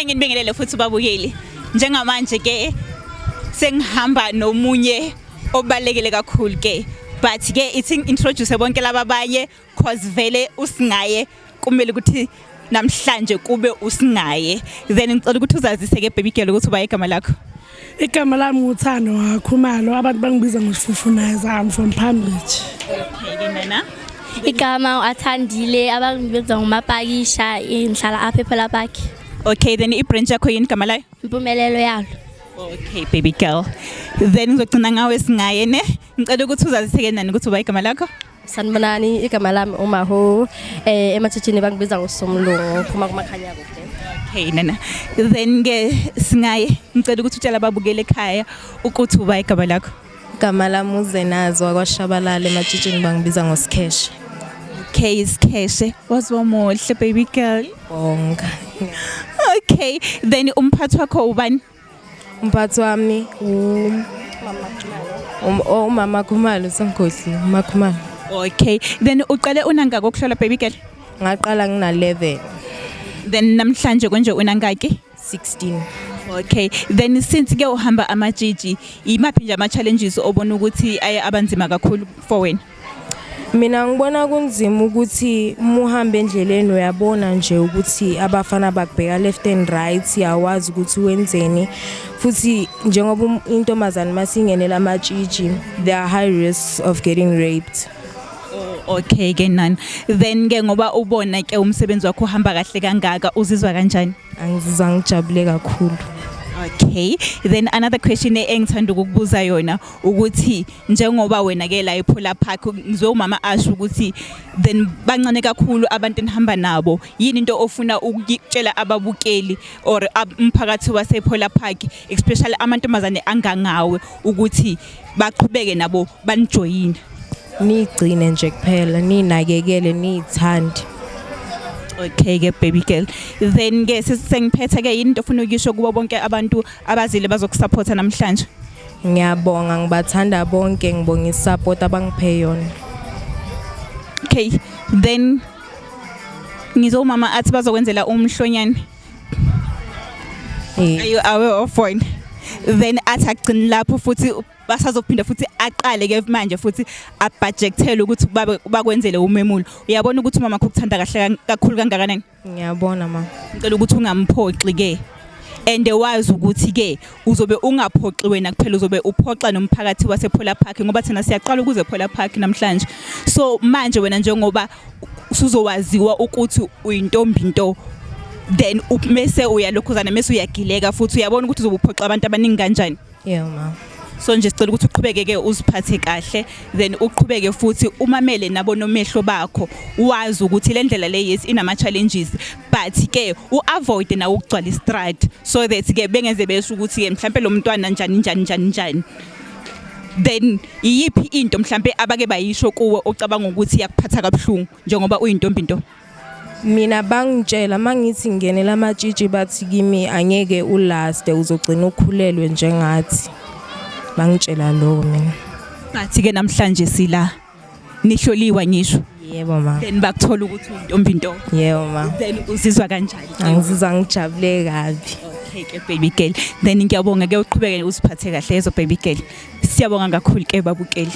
Nginibingelele futhi babukeli. Njengamanje ke sengihamba nomunye obalekile kakhulu ke. But ke ithi introduce bonke laba baye cause vele usingaye kumele ukuthi namhlanje kube usingaye. Then ngicela ukuthi uzazise ke baby girl ukuthi uba igama lakho. Igama lami nguThando Khumalo, abantu bangibiza ngoSifufunaza, I'm from Palm Beach. Okay ke nana. Igama Athandile, abangibiza ngomapakisha ngihlala apha ePhela Park. Okay, then i-branch yakho yini igama layo? Impumelelo yalo. Okay baby girl. Then ngizogcina ngawe singaye ne. Ngicela ukuthi uzazise ke nani ukuthi uba igama lakho? Sanibonani, igama lami uMaho, ematshitshini bangibiza ngoSomlungu, phuma kumakhanya kude. Okay nana. Then ke singaye ngicela ukuthi utshela ababukele ekhaya ukuthi uba igama lakho. Igama lami uZenazwa kwaShabalala ematshitshini bangibiza ngoSikheshe. Okay, Sikheshe. Wazwa mohle baby girl. Bonga. Okay, then umphathi wakho ubani? Umphathi wami Mama Khumalo sengikhohli, Mama Khumalo. Okay, then uqale unangaka ukuhlola baby girl? Ngaqala ngina 11, Then namhlanje konje unangaki? 16. Okay, then since ke uhamba amajiji, imaphi nje ama challenges obona ukuthi abanzima kakhulu for wena? Mina ngibona kunzima ukuthi muhambe endleleni uyabona nje ukuthi abafana bakubheka left and right, yawazi ukuthi wenzeni. Futhi njengoba intombazane masingenela amajiji, there are high risks of getting raped. Okay ke nani. Then ke ngoba ubona ke umsebenzi wakho uhamba kahle kangaka uzizwa kanjani? Angizizwa ngijabule kakhulu. Okay, then another question engithanda ukukubuza yona ukuthi njengoba wena ke la ePhela Park ngizwe umama asho ukuthi then bancane kakhulu abantu enihamba nabo, yini into ofuna ukutshela ababukeli or umphakathi wasePhela Park especially amantombazane angangawe ukuthi baqhubeke nabo banijoyine? Nigcine nje kuphela, ninakekele, nithande. Okay ke baby girl. Then ke sengiphethe ke yini into ofuna ukisho kubo bonke abantu abazile bazokusupporta namhlanje? Ngiyabonga, ngibathanda bonke, ngibonga isupport abangiphe yona. Okay, then ngizwe mama athi bazokwenzela umhlonyane. Are you aware of one? Then athi agcina lapho futhi basazophinda futhi aqale ke manje futhi abudgetele ukuthi bakwenzele umemulo. Uyabona ukuthi mama ukuthanda kahle kakhulu kangakanani? Ngiyabona mama. Ngicela ukuthi ungamphoxi ke. And wazi ukuthi ke uzobe ungaphoxi wena kuphela, uzobe uphoxa nomphakathi wasePhela Park ngoba thina siyaqala ukuze Phela Park namhlanje. So manje wena njengoba usuzowaziwa ukuthi uyintombi into, then umese uyalokhuzana mase uyagileka futhi uyabona ukuthi uzobuphoxa abantu abaningi kanjani? Yeah mama. So nje sicela ukuthi uqhubeke ke uziphathe kahle, then uqhubeke futhi umamele nabo nomehlo bakho, wazi ukuthi le ndlela le yes inama challenges but ke uavoid na ukugcwala istride so that ke bengeze besho ukuthi ke mhlambe lo mntwana njani. Then iyiphi into mhlambe abake bayisho kuwe ocabanga ukuthi yakuphatha kabuhlungu njengoba uyintombi into? Mina bangitshela mangithi ngingenela amajiji bathi kimi angeke ulast, uzogcina ukhulelwe njengathi. Bangitshela lokho mina. Bathi ke namhlanje sila nihloliwa ngisho. Yebo mama. Then bakuthola ukuthi uyintombi into. Yebo mama. Then uzizwa kanjani? Angizizwa ngijabule kabi. Okay ke baby girl. Then ngiyabonga ke uqhubeke uziphathe kahle ezo baby girl. Siyabonga kakhulu ke babukeli.